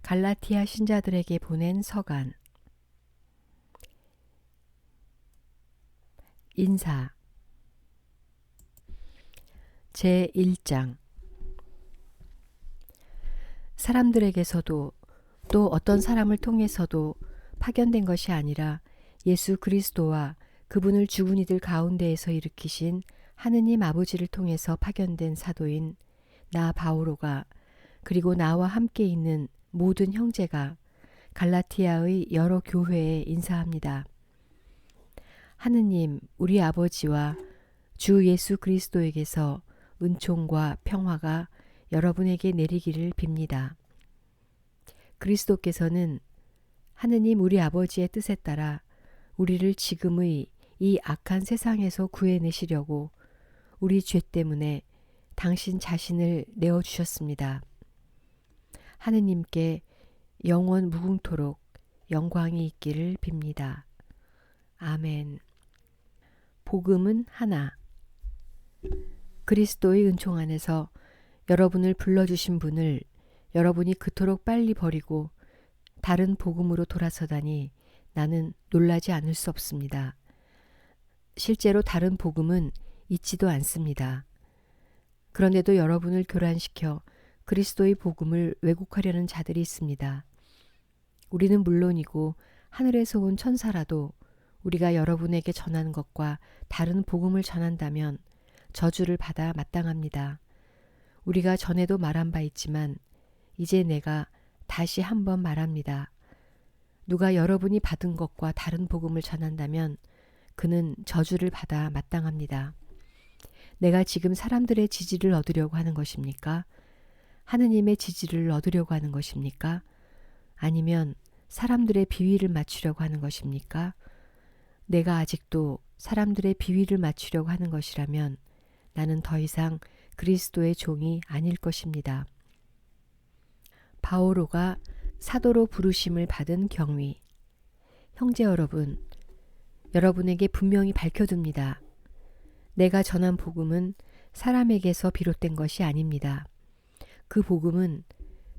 갈라티아 신자들에게 보낸 서간. 인사. 제1장. 사람들에게서도 또 어떤 사람을 통해서도 파견된 것이 아니라 예수 그리스도와 그분을 죽은 이들 가운데에서 일으키신 하느님 아버지를 통해서 파견된 사도인 나 바오로가, 그리고 나와 함께 있는 모든 형제가 갈라티아의 여러 교회에 인사합니다. 하느님 우리 아버지와 주 예수 그리스도에게서 은총과 평화가 여러분에게 내리기를 빕니다. 그리스도께서는 하느님 우리 아버지의 뜻에 따라 우리를 지금의 이 악한 세상에서 구해내시려고 우리 죄 때문에 당신 자신을 내어주셨습니다. 하느님께 영원 무궁토록 영광이 있기를 빕니다. 아멘. 복음은 하나. 그리스도의 은총 안에서 여러분을 불러주신 분을 여러분이 그토록 빨리 버리고 다른 복음으로 돌아서다니 나는 놀라지 않을 수 없습니다. 실제로 다른 복음은 있지도 않습니다. 그런데도 여러분을 교란시켜 그리스도의 복음을 왜곡하려는 자들이 있습니다. 우리는 물론이고 하늘에서 온 천사라도 우리가 여러분에게 전하는 것과 다른 복음을 전한다면 저주를 받아 마땅합니다. 우리가 전에도 말한 바 있지만 이제 내가 다시 한번 말합니다. 누가 여러분이 받은 것과 다른 복음을 전한다면 그는 저주를 받아 마땅합니다. 내가 지금 사람들의 지지를 얻으려고 하는 것입니까? 하느님의 지지를 얻으려고 하는 것입니까? 아니면 사람들의 비위를 맞추려고 하는 것입니까? 내가 아직도 사람들의 비위를 맞추려고 하는 것이라면 나는 더 이상 그리스도의 종이 아닐 것입니다. 바오로가 사도로 부르심을 받은 경위. 형제 여러분, 여러분에게 분명히 밝혀둡니다. 내가 전한 복음은 사람에게서 비롯된 것이 아닙니다. 그 복음은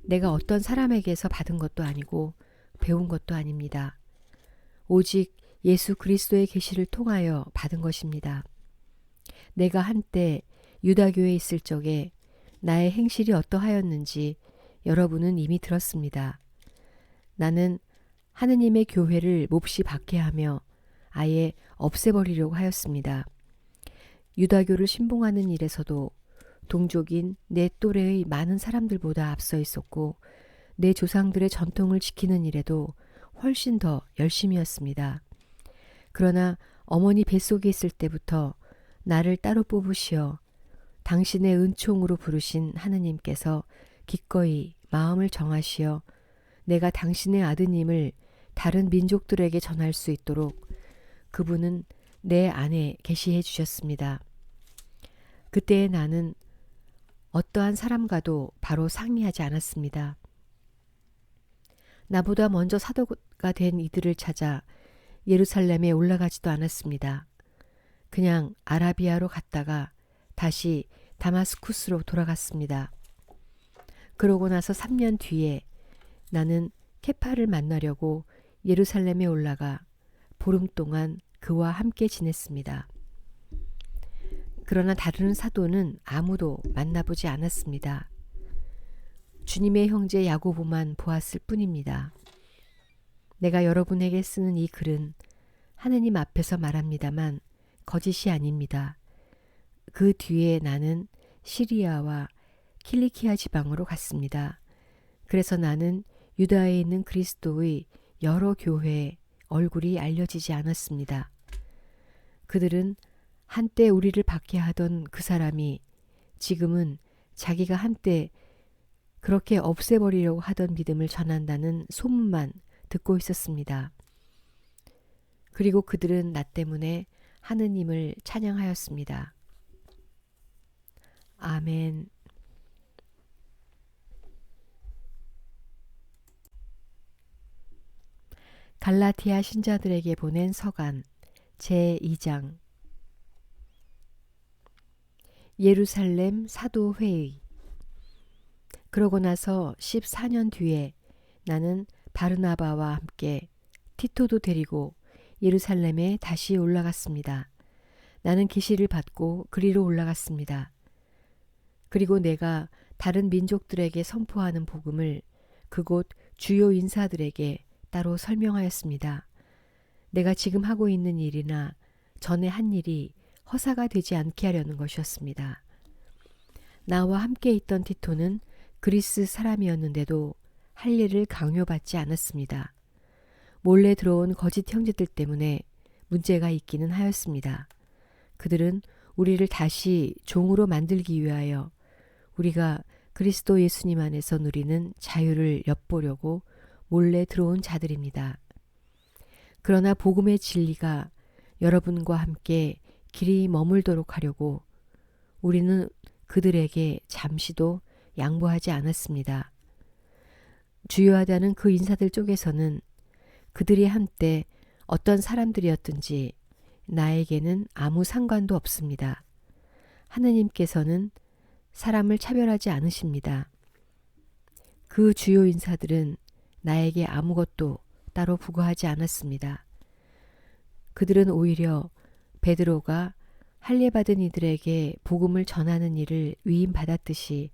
내가 어떤 사람에게서 받은 것도 아니고 배운 것도 아닙니다. 오직 예수 그리스도의 계시를 통하여 받은 것입니다. 내가 한때 유다교에 있을 적에 나의 행실이 어떠하였는지 여러분은 이미 들었습니다. 나는 하느님의 교회를 몹시 박해하며 아예 없애버리려고 하였습니다. 유다교를 신봉하는 일에서도 동족인 내 또래의 많은 사람들보다 앞서 있었고 내 조상들의 전통을 지키는 일에도 훨씬 더 열심이었습니다. 그러나 어머니 뱃속에 있을 때부터 나를 따로 뽑으시어 당신의 은총으로 부르신 하느님께서 기꺼이 마음을 정하시어 내가 당신의 아드님을 다른 민족들에게 전할 수 있도록 그분은 내 안에 계시해 주셨습니다. 그때의 나는 어떠한 사람과도 바로 상의하지 않았습니다. 나보다 먼저 사도가 된 이들을 찾아 예루살렘에 올라가지도 않았습니다. 그냥 아라비아로 갔다가 다시 다마스쿠스로 돌아갔습니다. 그러고 나서 3년 뒤에 나는 케파를 만나려고 예루살렘에 올라가 보름 동안 그와 함께 지냈습니다. 그러나 다른 사도는 아무도 만나보지 않았습니다. 주님의 형제 야고보만 보았을 뿐입니다. 내가 여러분에게 쓰는 이 글은 하느님 앞에서 말합니다만 거짓이 아닙니다. 그 뒤에 나는 시리아와 킬리키아 지방으로 갔습니다. 그래서 나는 유다에 있는 그리스도의 여러 교회에 얼굴이 알려지지 않았습니다. 그들은 한때 우리를 박해하던 그 사람이 지금은 자기가 한때 그렇게 없애버리려고 하던 믿음을 전한다는 소문만 듣고 있었습니다. 그리고 그들은 나 때문에 하느님을 찬양하였습니다. 아멘. 갈라티아 신자들에게 보낸 서간 제2장. 예루살렘 사도회의. 그러고 나서 14년 뒤에 나는 바르나바와 함께 티토도 데리고 예루살렘에 다시 올라갔습니다. 나는 계시를 받고 그리로 올라갔습니다. 그리고 내가 다른 민족들에게 선포하는 복음을 그곳 주요 인사들에게 따로 설명하였습니다. 내가 지금 하고 있는 일이나 전에 한 일이 허사가 되지 않게 하려는 것이었습니다. 나와 함께 있던 티토는 그리스 사람이었는데도 할 일을 강요받지 않았습니다. 몰래 들어온 거짓 형제들 때문에 문제가 있기는 하였습니다. 그들은 우리를 다시 종으로 만들기 위하여 우리가 그리스도 예수님 안에서 누리는 자유를 엿보려고 몰래 들어온 자들입니다. 그러나 복음의 진리가 여러분과 함께 길이 머물도록 하려고 우리는 그들에게 잠시도 양보하지 않았습니다. 주요하다는 그 인사들 쪽에서는 그들이 한때 어떤 사람들이었든지 나에게는 아무 상관도 없습니다. 하느님께서는 사람을 차별하지 않으십니다. 그 주요 인사들은 나에게 아무것도 따로 부과하지 않았습니다. 그들은 오히려 베드로가 할례받은 이들에게 복음을 전하는 일을 위임받았듯이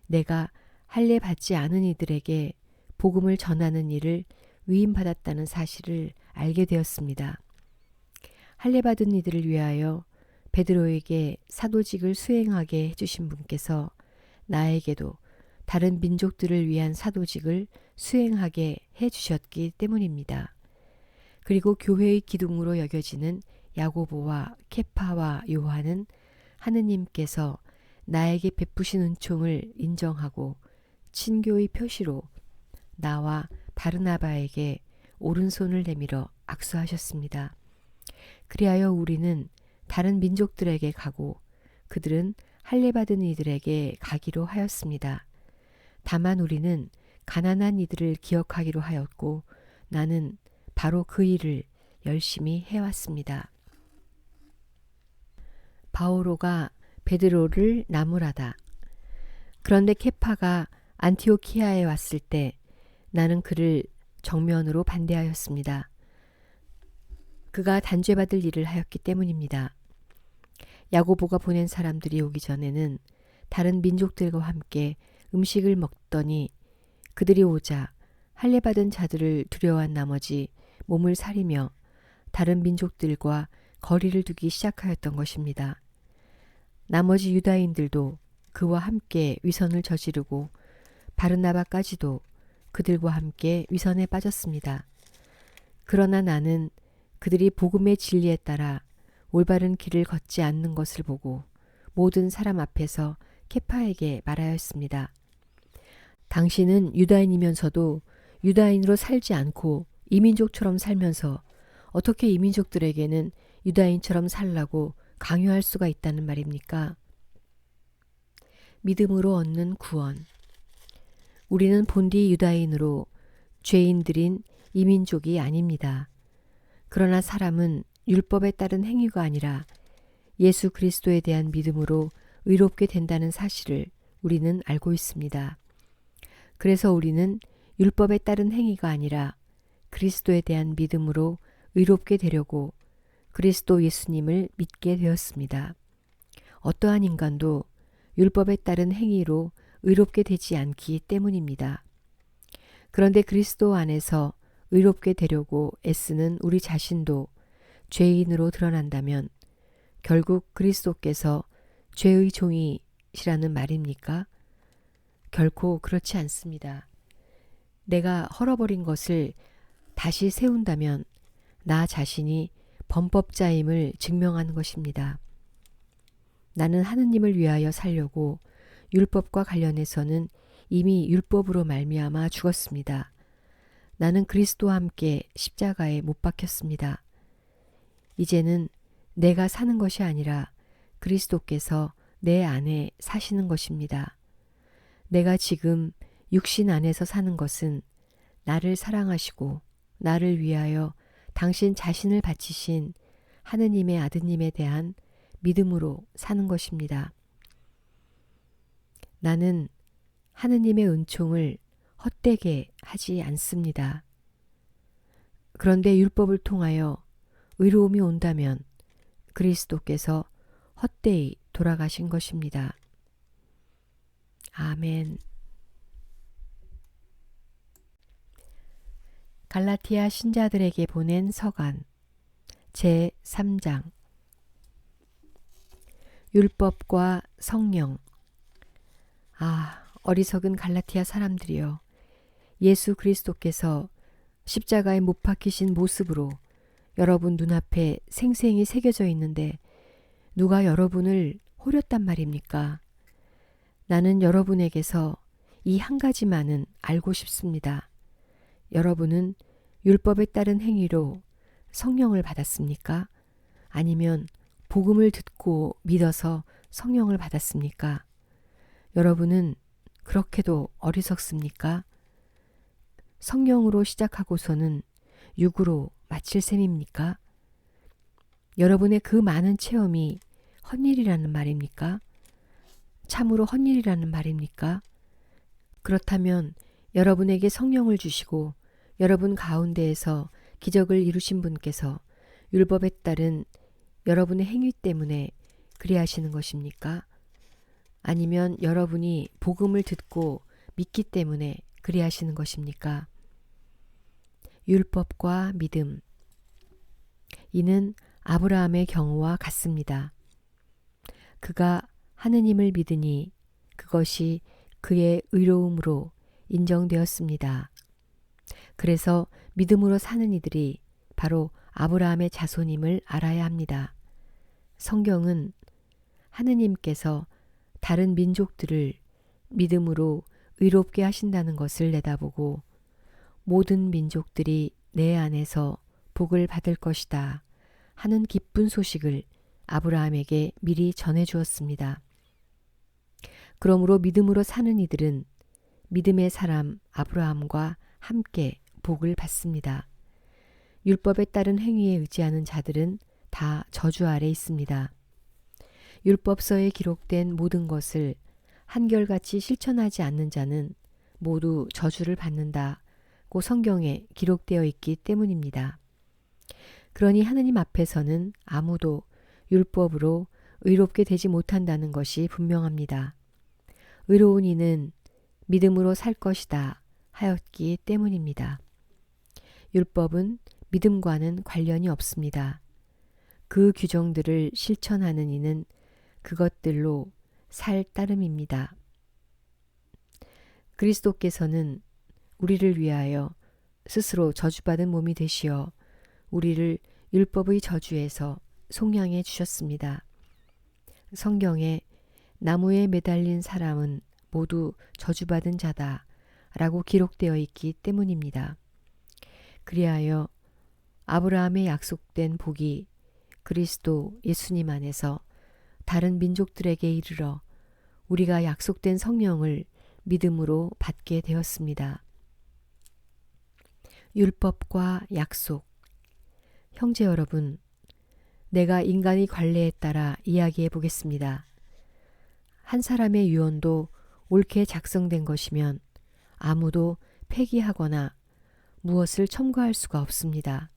내가 할례받지 않은 이들에게 복음을 전하는 일을 위임받았다는 사실을 알게 되었습니다. 할례받은 이들을 위하여 베드로에게 사도직을 수행하게 해주신 분께서 나에게도 다른 민족들을 위한 사도직을 수행하게 해주셨기 때문입니다. 그리고 교회의 기둥으로 여겨지는 야고보와 케파와 요한은 하느님께서 나에게 베푸신 은총을 인정하고 친교의 표시로 나와 바르나바에게 오른손을 내밀어 악수하셨습니다. 그리하여 우리는 다른 민족들에게 가고 그들은 할례받은 이들에게 가기로 하였습니다. 다만 우리는 가난한 이들을 기억하기로 하였고 나는 바로 그 일을 열심히 해왔습니다. 바오로가 베드로를 나무라다. 그런데 케파가 안티오키아에 왔을 때 나는 그를 정면으로 반대하였습니다. 그가 단죄받을 일을 하였기 때문입니다. 야고보가 보낸 사람들이 오기 전에는 다른 민족들과 함께 음식을 먹더니 그들이 오자 할례받은 자들을 두려워한 나머지 몸을 사리며 다른 민족들과 거리를 두기 시작하였던 것입니다. 나머지 유다인들도 그와 함께 위선을 저지르고 바르나바까지도 그들과 함께 위선에 빠졌습니다. 그러나 나는 그들이 복음의 진리에 따라 올바른 길을 걷지 않는 것을 보고 모든 사람 앞에서 케파에게 말하였습니다. 당신은 유다인이면서도 유다인으로 살지 않고 이민족처럼 살면서 어떻게 이민족들에게는 유다인처럼 살라고 강요할 수가 있다는 말입니까? 믿음으로 얻는 구원. 우리는 본디 유다인으로 죄인들인 이민족이 아닙니다. 그러나 사람은 율법에 따른 행위가 아니라 예수 그리스도에 대한 믿음으로 의롭게 된다는 사실을 우리는 알고 있습니다. 그래서 우리는 율법에 따른 행위가 아니라 그리스도에 대한 믿음으로 의롭게 되려고 그리스도 예수님을 믿게 되었습니다. 어떠한 인간도 율법에 따른 행위로 의롭게 되지 않기 때문입니다. 그런데 그리스도 안에서 의롭게 되려고 애쓰는 우리 자신도 죄인으로 드러난다면 결국 그리스도께서 죄의 종이시라는 말입니까? 결코 그렇지 않습니다. 내가 헐어버린 것을 다시 세운다면 나 자신이 범법자임을 증명하는 것입니다. 나는 하느님을 위하여 살려고 율법과 관련해서는 이미 율법으로 말미암아 죽었습니다. 나는 그리스도와 함께 십자가에 못 박혔습니다. 이제는 내가 사는 것이 아니라 그리스도께서 내 안에 사시는 것입니다. 내가 지금 육신 안에서 사는 것은 나를 사랑하시고 나를 위하여 당신 자신을 바치신 하느님의 아드님에 대한 믿음으로 사는 것입니다. 나는 하느님의 은총을 헛되게 하지 않습니다. 그런데 율법을 통하여 의로움이 온다면 그리스도께서 헛되이 돌아가신 것입니다. 아멘. 갈라티아 신자들에게 보낸 서간 제3장 율법과 성령. 어리석은 갈라티아 사람들이여, 예수 그리스도께서 십자가에 못 박히신 모습으로 여러분 눈앞에 생생히 새겨져 있는데 누가 여러분을 호렸단 말입니까? 나는 여러분에게서 이 한 가지만은 알고 싶습니다. 여러분은 율법에 따른 행위로 성령을 받았습니까? 아니면 복음을 듣고 믿어서 성령을 받았습니까? 여러분은 그렇게도 어리석습니까? 성령으로 시작하고서는 육으로 마칠 셈입니까? 여러분의 그 많은 체험이 헛일이라는 말입니까? 참으로 헛일이라는 말입니까? 그렇다면 여러분에게 성령을 주시고 여러분 가운데에서 기적을 이루신 분께서 율법에 따른 여러분의 행위 때문에 그리하시는 것입니까? 아니면 여러분이 복음을 듣고 믿기 때문에 그리하시는 것입니까? 율법과 믿음. 이는 아브라함의 경우와 같습니다. 그가 하느님을 믿으니 그것이 그의 의로움으로 인정되었습니다. 그래서 믿음으로 사는 이들이 바로 아브라함의 자손임을 알아야 합니다. 성경은 하느님께서 다른 민족들을 믿음으로 의롭게 하신다는 것을 내다보고 모든 민족들이 내 안에서 복을 받을 것이다 하는 기쁜 소식을 아브라함에게 미리 전해 주었습니다. 그러므로 믿음으로 사는 이들은 믿음의 사람 아브라함과 함께 복을 받습니다. 율법에 따른 행위에 의지하는 자들은 다 저주 아래 있습니다. 율법서에 기록된 모든 것을 한결같이 실천하지 않는 자는 모두 저주를 받는다고 성경에 기록되어 있기 때문입니다. 그러니 하느님 앞에서는 아무도 율법으로 의롭게 되지 못한다는 것이 분명합니다. 의로운 이는 믿음으로 살 것이다 하였기 때문입니다. 율법은 믿음과는 관련이 없습니다. 그 규정들을 실천하는 이는 그것들로 살 따름입니다. 그리스도께서는 우리를 위하여 스스로 저주받은 몸이 되시어 우리를 율법의 저주에서 속량해 주셨습니다. 성경에 나무에 매달린 사람은 모두 저주받은 자다 라고 기록되어 있기 때문입니다. 그리하여 아브라함의 약속된 복이 그리스도 예수님 안에서 다른 민족들에게 이르러 우리가 약속된 성령을 믿음으로 받게 되었습니다. 율법과 약속. 형제 여러분, 내가 인간의 관례에 따라 이야기해 보겠습니다. 한 사람의 유언도 옳게 작성된 것이면 아무도 폐기하거나 무엇을 첨가할 수가 없습니다.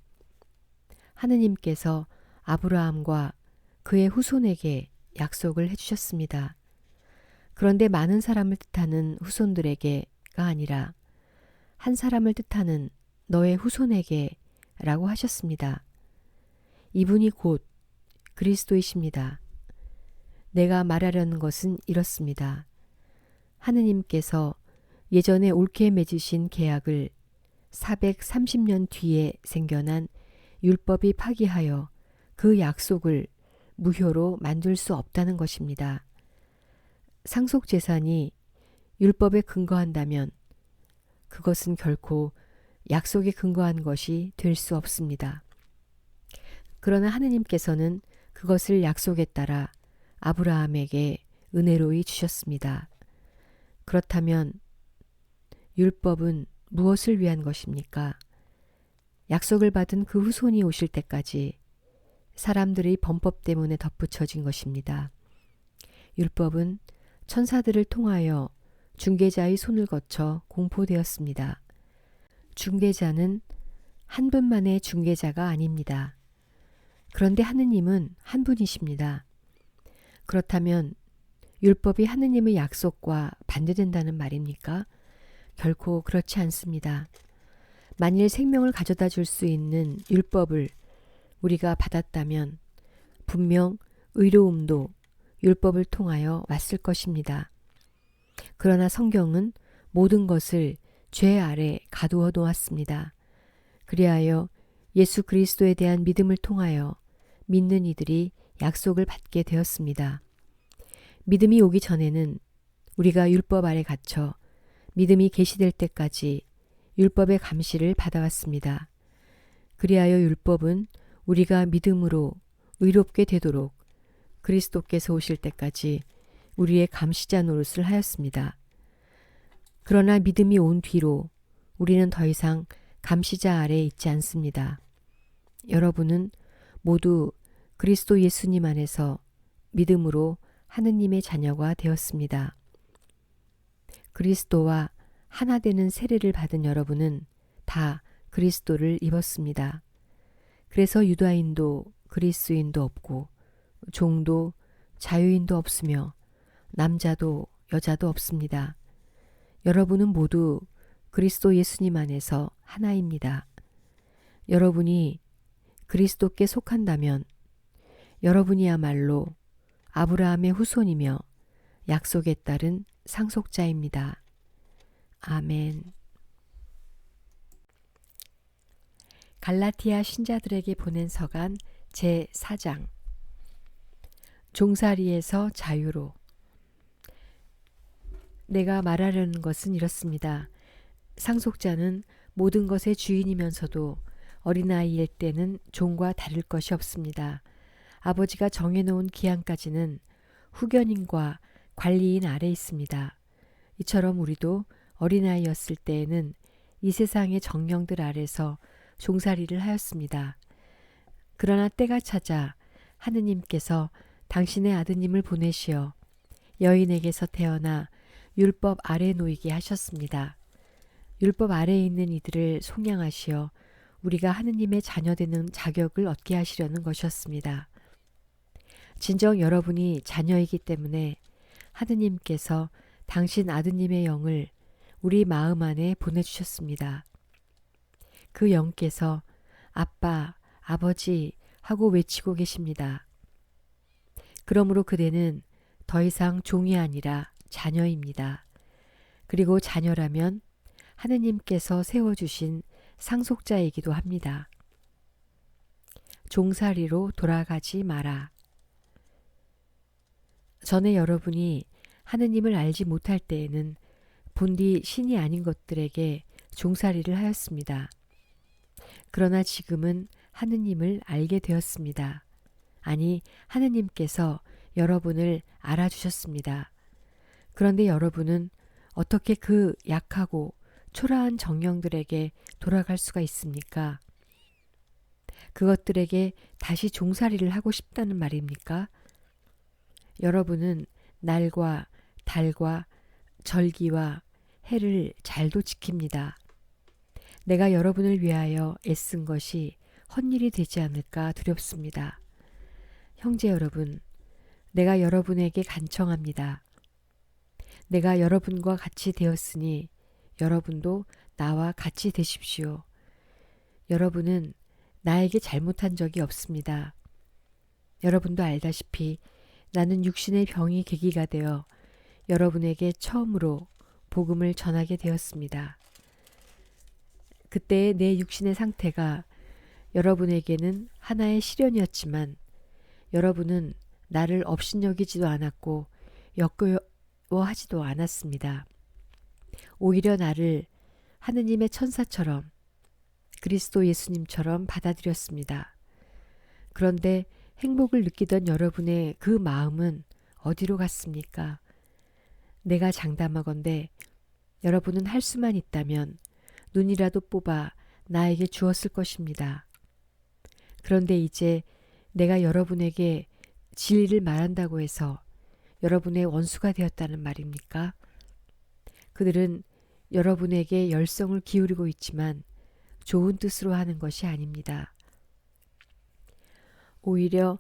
하느님께서 아브라함과 그의 후손에게 약속을 해주셨습니다. 그런데 많은 사람을 뜻하는 후손들에게가 아니라 한 사람을 뜻하는 너의 후손에게 라고 하셨습니다. 이분이 곧 그리스도이십니다. 내가 말하려는 것은 이렇습니다. 하느님께서 예전에 옳게 맺으신 계약을 430년 뒤에 생겨난 율법이 파기하여 그 약속을 무효로 만들 수 없다는 것입니다. 상속재산이 율법에 근거한다면 그것은 결코 약속에 근거한 것이 될 수 없습니다. 그러나 하느님께서는 그것을 약속에 따라 아브라함에게 은혜로이 주셨습니다. 그렇다면 율법은 무엇을 위한 것입니까? 약속을 받은 그 후손이 오실 때까지 사람들의 범법 때문에 덧붙여진 것입니다. 율법은 천사들을 통하여 중개자의 손을 거쳐 공포되었습니다. 중개자는 한 분만의 중개자가 아닙니다. 그런데 하느님은 한 분이십니다. 그렇다면 율법이 하느님의 약속과 반대된다는 말입니까? 결코 그렇지 않습니다. 만일 생명을 가져다 줄 수 있는 율법을 우리가 받았다면 분명 의로움도 율법을 통하여 왔을 것입니다. 그러나 성경은 모든 것을 죄 아래 가두어 놓았습니다. 그리하여 예수 그리스도에 대한 믿음을 통하여 믿는 이들이 약속을 받게 되었습니다. 믿음이 오기 전에는 우리가 율법 아래 갇혀 믿음이 계시될 때까지 율법의 감시를 받아왔습니다. 그리하여 율법은 우리가 믿음으로 의롭게 되도록 그리스도께서 오실 때까지 우리의 감시자 노릇을 하였습니다. 그러나 믿음이 온 뒤로 우리는 더 이상 감시자 아래에 있지 않습니다. 여러분은 모두 그리스도 예수님 안에서 믿음으로 하느님의 자녀가 되었습니다. 그리스도와 하나 되는 세례를 받은 여러분은 다 그리스도를 입었습니다. 그래서 유다인도 그리스인도 없고 종도 자유인도 없으며 남자도 여자도 없습니다. 여러분은 모두 그리스도 예수님 안에서 하나입니다. 여러분이 그리스도께 속한다면 여러분이야말로 아브라함의 후손이며 약속에 따른 상속자입니다. 아멘. 갈라티아 신자들에게 보낸 서간 제4장. 종살이에서 자유로. 내가 말하려는 것은 이렇습니다. 상속자는 모든 것의 주인이면서도 어린아이일 때는 종과 다를 것이 없습니다. 아버지가 정해놓은 기한까지는 후견인과 관리인 아래 있습니다. 이처럼 우리도 어린아이였을 때에는 이 세상의 정령들 아래서 종살이를 하였습니다. 그러나 때가 찾아 하느님께서 당신의 아드님을 보내시어 여인에게서 태어나 율법 아래 놓이게 하셨습니다. 율법 아래에 있는 이들을 속량하시어 우리가 하느님의 자녀되는 자격을 얻게 하시려는 것이었습니다. 진정 여러분이 자녀이기 때문에 하느님께서 당신 아드님의 영을 우리 마음 안에 보내주셨습니다. 그 영께서 아빠, 아버지 하고 외치고 계십니다. 그러므로 그대는 더 이상 종이 아니라 자녀입니다. 그리고 자녀라면 하느님께서 세워주신 상속자이기도 합니다. 종살이로 돌아가지 마라. 전에 여러분이 하느님을 알지 못할 때에는 본디 신이 아닌 것들에게 종살이를 하였습니다. 그러나 지금은 하느님을 알게 되었습니다. 아니, 하느님께서 여러분을 알아주셨습니다. 그런데 여러분은 어떻게 그 약하고 초라한 정령들에게 돌아갈 수가 있습니까? 그것들에게 다시 종살이를 하고 싶다는 말입니까? 여러분은 날과 달과 절기와 해를 잘도 지킵니다. 내가 여러분을 위하여 애쓴 것이 헛일이 되지 않을까 두렵습니다. 형제 여러분, 내가 여러분에게 간청합니다. 내가 여러분과 같이 되었으니 여러분도 나와 같이 되십시오. 여러분은 나에게 잘못한 적이 없습니다. 여러분도 알다시피 나는 육신의 병이 계기가 되어 여러분에게 처음으로 복음을 전하게 되었습니다. 그때의 내 육신의 상태가 여러분에게는 하나의 시련이었지만 여러분은 나를 업신여기지도 않았고 역겨워하지도 않았습니다. 오히려 나를 하느님의 천사처럼 그리스도 예수님처럼 받아들였습니다. 그런데 행복을 느끼던 여러분의 그 마음은 어디로 갔습니까? 내가 장담하건대 여러분은 할 수만 있다면 눈이라도 뽑아 나에게 주었을 것입니다. 그런데 이제 내가 여러분에게 진리를 말한다고 해서 여러분의 원수가 되었다는 말입니까? 그들은 여러분에게 열성을 기울이고 있지만 좋은 뜻으로 하는 것이 아닙니다. 오히려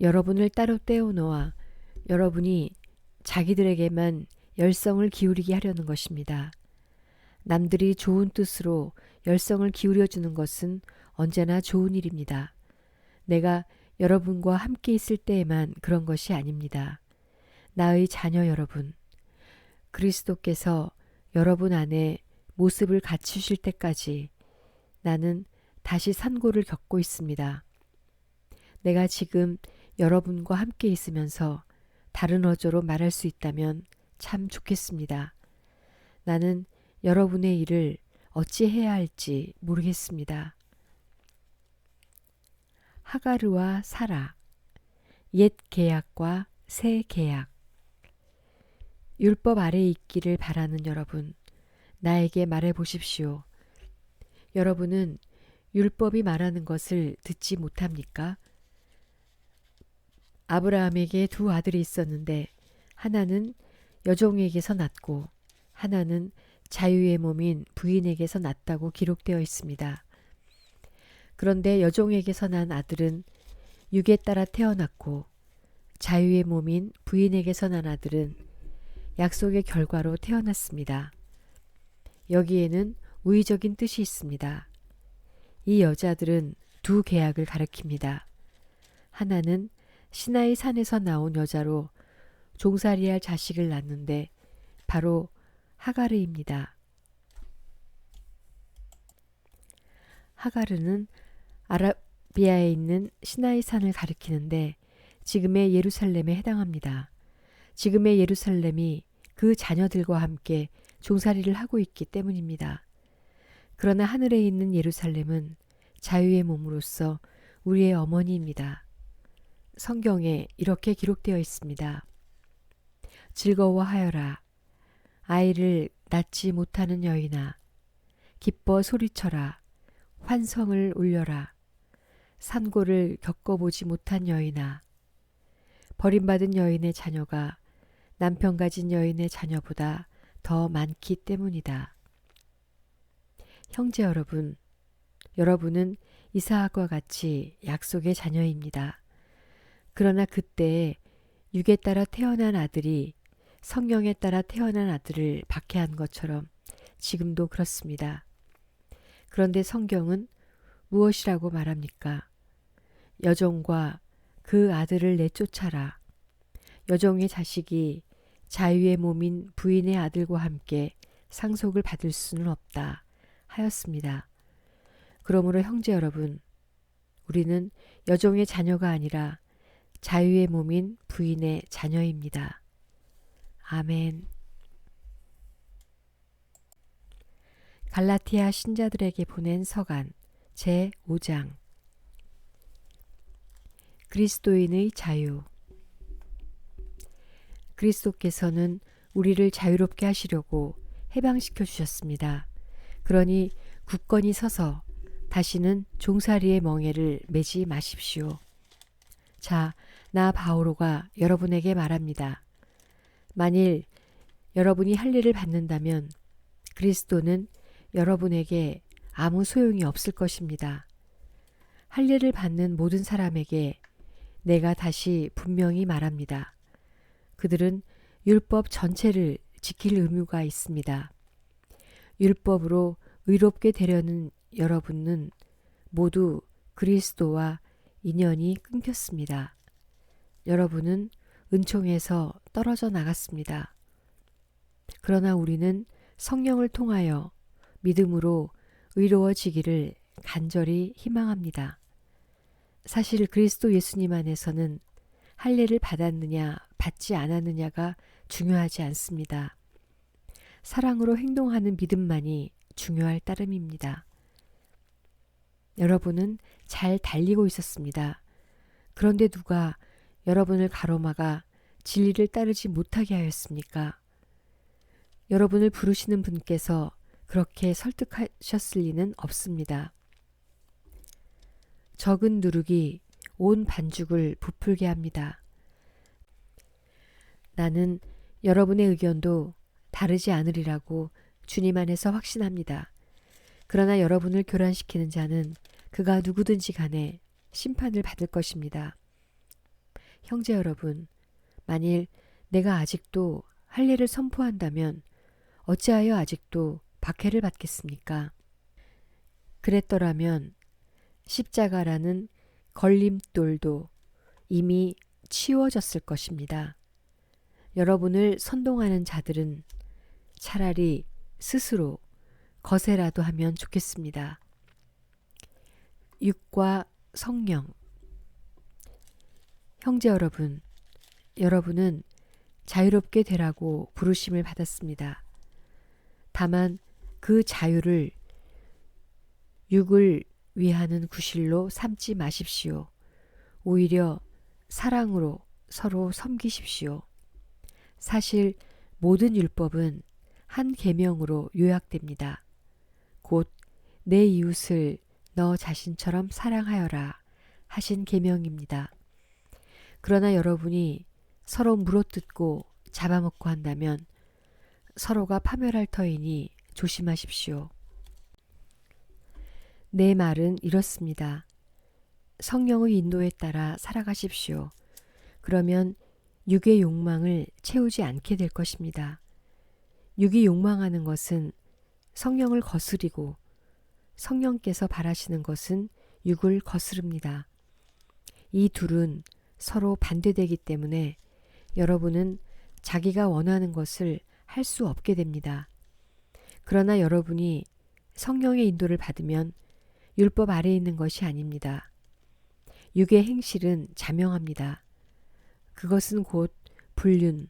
여러분을 따로 떼어놓아 여러분이 자기들에게만 열성을 기울이게 하려는 것입니다. 남들이 좋은 뜻으로 열성을 기울여주는 것은 언제나 좋은 일입니다. 내가 여러분과 함께 있을 때에만 그런 것이 아닙니다. 나의 자녀 여러분, 그리스도께서 여러분 안에 모습을 갖추실 때까지 나는 다시 산고를 겪고 있습니다. 내가 지금 여러분과 함께 있으면서 다른 어조로 말할 수 있다면 참 좋겠습니다. 나는 여러분의 일을 어찌 해야 할지 모르겠습니다. 하가르와 사라, 옛 계약과 새 계약. 율법 아래 있기를 바라는 여러분, 나에게 말해 보십시오. 여러분은 율법이 말하는 것을 듣지 못합니까? 아브라함에게 두 아들이 있었는데 하나는 여종에게서 났고 하나는 자유의 몸인 부인에게서 났다고 기록되어 있습니다. 그런데 여종에게서 난 아들은 육에 따라 태어났고 자유의 몸인 부인에게서 난 아들은 약속의 결과로 태어났습니다. 여기에는 우의적인 뜻이 있습니다. 이 여자들은 두 계약을 가리킵니다. 하나는 시나이 산에서 나온 여자로 종살이할 자식을 낳는데 바로 하가르입니다. 하가르는 아라비아에 있는 시나이 산을 가리키는데 지금의 예루살렘에 해당합니다. 지금의 예루살렘이 그 자녀들과 함께 종살이를 하고 있기 때문입니다. 그러나 하늘에 있는 예루살렘은 자유의 몸으로서 우리의 어머니입니다. 성경에 이렇게 기록되어 있습니다. 즐거워하여라. 아이를 낳지 못하는 여인아. 기뻐 소리쳐라. 환성을 울려라. 산고를 겪어보지 못한 여인아. 버림받은 여인의 자녀가 남편 가진 여인의 자녀보다 더 많기 때문이다. 형제 여러분, 여러분은 이사학과 같이 약속의 자녀입니다. 그러나 그때에 육에 따라 태어난 아들이 성령에 따라 태어난 아들을 박해한 것처럼 지금도 그렇습니다. 그런데 성경은 무엇이라고 말합니까? 여종과 그 아들을 내쫓아라. 여종의 자식이 자유의 몸인 부인의 아들과 함께 상속을 받을 수는 없다 하였습니다. 그러므로 형제 여러분, 우리는 여종의 자녀가 아니라 자유의 몸인 부인의 자녀입니다. 아멘. 갈라티아 신자들에게 보낸 서간 제5장. 그리스도인의 자유. 그리스도께서는 우리를 자유롭게 하시려고 해방시켜 주셨습니다. 그러니 굳건히 서서 다시는 종살이의 멍에를 매지 마십시오. 자, 나 바오로가 여러분에게 말합니다. 만일 여러분이 할례를 받는다면 그리스도는 여러분에게 아무 소용이 없을 것입니다. 할례를 받는 모든 사람에게 내가 다시 분명히 말합니다. 그들은 율법 전체를 지킬 의무가 있습니다. 율법으로 의롭게 되려는 여러분은 모두 그리스도와 인연이 끊겼습니다. 여러분은 은총에서 떨어져 나갔습니다. 그러나 우리는 성령을 통하여 믿음으로 의로워지기를 간절히 희망합니다. 사실 그리스도 예수님 안에서는 할례를 받았느냐 받지 않았느냐가 중요하지 않습니다. 사랑으로 행동하는 믿음만이 중요할 따름입니다. 여러분은 잘 달리고 있었습니다. 그런데 누가 여러분을 가로막아 진리를 따르지 못하게 하였습니까? 여러분을 부르시는 분께서 그렇게 설득하셨을 리는 없습니다. 적은 누룩이 온 반죽을 부풀게 합니다. 나는 여러분의 의견도 다르지 않으리라고 주님 안에서 확신합니다. 그러나 여러분을 교란시키는 자는 그가 누구든지 간에 심판을 받을 것입니다. 형제 여러분, 만일 내가 아직도 할례를 선포한다면 어찌하여 아직도 박해를 받겠습니까? 그랬더라면 십자가라는 걸림돌도 이미 치워졌을 것입니다. 여러분을 선동하는 자들은 차라리 스스로 거세라도 하면 좋겠습니다. 육과 성령. 형제 여러분, 여러분은 자유롭게 되라고 부르심을 받았습니다. 다만 그 자유를 육을 위하는 구실로 삼지 마십시오. 오히려 사랑으로 서로 섬기십시오. 사실 모든 율법은 한 계명으로 요약됩니다. 곧 내 이웃을 너 자신처럼 사랑하여라 하신 계명입니다. 그러나 여러분이 서로 물어뜯고 잡아먹고 한다면 서로가 파멸할 터이니 조심하십시오. 내 말은 이렇습니다. 성령의 인도에 따라 살아가십시오. 그러면 육의 욕망을 채우지 않게 될 것입니다. 육이 욕망하는 것은 성령을 거스리고 성령께서 바라시는 것은 육을 거스릅니다. 이 둘은 서로 반대되기 때문에 여러분은 자기가 원하는 것을 할 수 없게 됩니다. 그러나 여러분이 성령의 인도를 받으면 율법 아래에 있는 것이 아닙니다. 육의 행실은 자명합니다. 그것은 곧 불륜,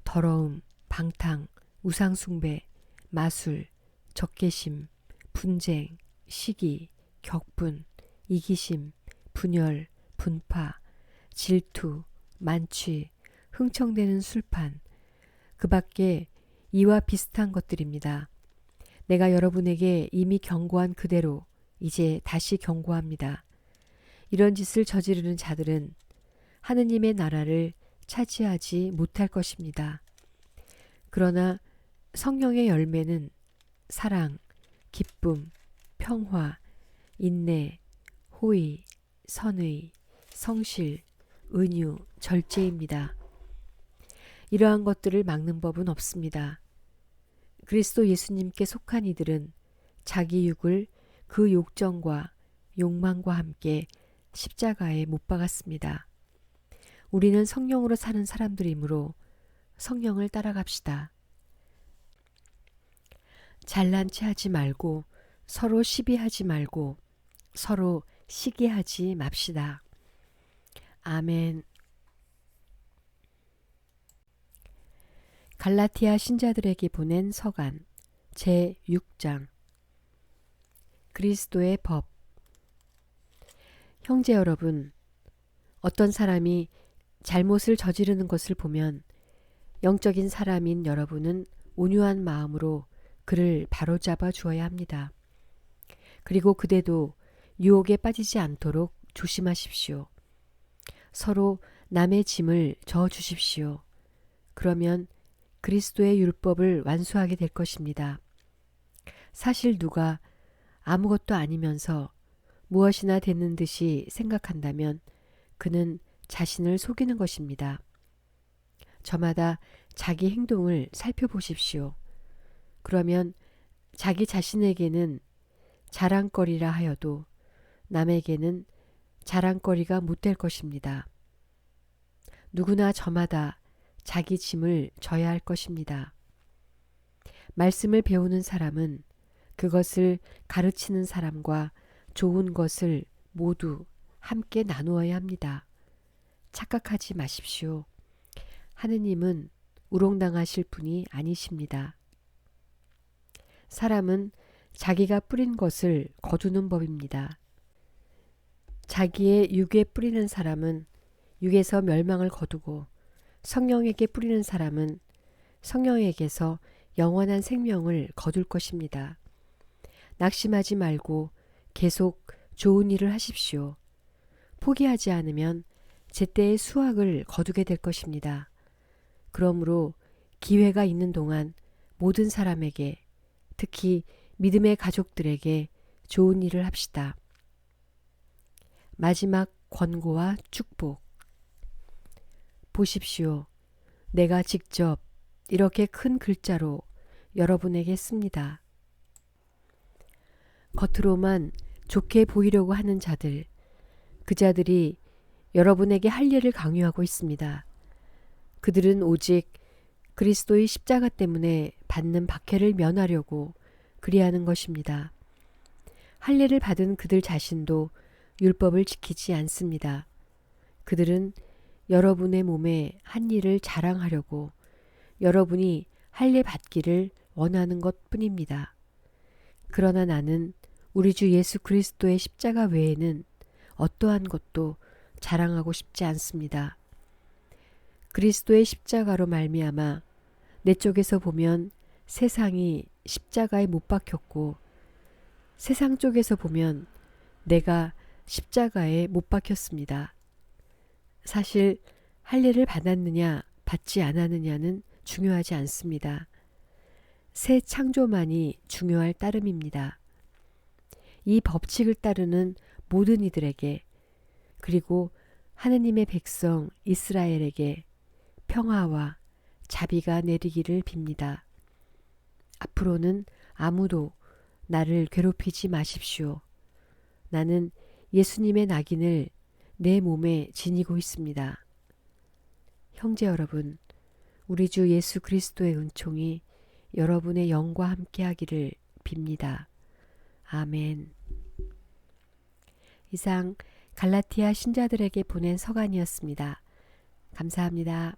더러움, 방탕, 우상숭배, 마술, 적개심, 분쟁, 시기, 격분, 이기심, 분열, 분파, 질투, 만취, 흥청대는 술판, 그 밖에 이와 비슷한 것들입니다. 내가 여러분에게 이미 경고한 그대로 이제 다시 경고합니다. 이런 짓을 저지르는 자들은 하느님의 나라를 차지하지 못할 것입니다. 그러나 성령의 열매는 사랑, 기쁨, 평화, 인내, 호의, 선의, 성실, 은유, 절제입니다. 이러한 것들을 막는 법은 없습니다. 그리스도 예수님께 속한 이들은 자기 육을 그 욕정과 욕망과 함께 십자가에 못 박았습니다. 우리는 성령으로 사는 사람들이므로 성령을 따라갑시다. 잘난 체 하지 말고 서로 시비하지 말고 서로 시기하지 맙시다. 아멘. 갈라티아 신자들에게 보낸 서간 제6장. 그리스도의 법. 형제 여러분, 어떤 사람이 잘못을 저지르는 것을 보면 영적인 사람인 여러분은 온유한 마음으로 그를 바로잡아 주어야 합니다. 그리고 그대도 유혹에 빠지지 않도록 조심하십시오. 서로 남의 짐을 져 주십시오. 그러면 그리스도의 율법을 완수하게 될 것입니다. 사실 누가 아무것도 아니면서 무엇이나 됐는 듯이 생각한다면 그는 자신을 속이는 것입니다. 저마다 자기 행동을 살펴보십시오. 그러면 자기 자신에게는 자랑거리라 하여도 남에게는 자랑거리가 못 될 것입니다. 누구나 저마다 자기 짐을 져야 할 것입니다. 말씀을 배우는 사람은 그것을 가르치는 사람과 좋은 것을 모두 함께 나누어야 합니다. 착각하지 마십시오. 하느님은 우롱당하실 분이 아니십니다. 사람은 자기가 뿌린 것을 거두는 법입니다. 자기의 육에 뿌리는 사람은 육에서 멸망을 거두고 성령에게 뿌리는 사람은 성령에게서 영원한 생명을 거둘 것입니다. 낙심하지 말고 계속 좋은 일을 하십시오. 포기하지 않으면 제때의 수확을 거두게 될 것입니다. 그러므로 기회가 있는 동안 모든 사람에게, 특히 믿음의 가족들에게 좋은 일을 합시다. 마지막 권고와 축복. 보십시오. 내가 직접 이렇게 큰 글자로 여러분에게 씁니다. 겉으로만 좋게 보이려고 하는 자들, 그 자들이 여러분에게 할 일을 강요하고 있습니다. 그들은 오직 그리스도의 십자가 때문에 받는 박해를 면하려고 그리하는 것입니다. 할례를 받은 그들 자신도 율법을 지키지 않습니다. 그들은 여러분의 몸에 한 일을 자랑하려고 여러분이 할례 받기를 원하는 것 뿐입니다. 그러나 나는 우리 주 예수 그리스도의 십자가 외에는 어떠한 것도 자랑하고 싶지 않습니다. 그리스도의 십자가로 말미암아 내 쪽에서 보면 세상이 십자가에 못 박혔고, 세상 쪽에서 보면 내가 십자가에 못 박혔습니다. 사실 할례를 받았느냐 받지 않았느냐는 중요하지 않습니다. 새 창조만이 중요할 따름입니다. 이 법칙을 따르는 모든 이들에게, 그리고 하느님의 백성 이스라엘에게 평화와 자비가 내리기를 빕니다. 앞으로는 아무도 나를 괴롭히지 마십시오. 나는 예수님의 낙인을 내 몸에 지니고 있습니다. 형제 여러분, 우리 주 예수 그리스도의 은총이 여러분의 영과 함께 하기를 빕니다. 아멘. 이상 갈라티아 신자들에게 보낸 서간이었습니다. 감사합니다.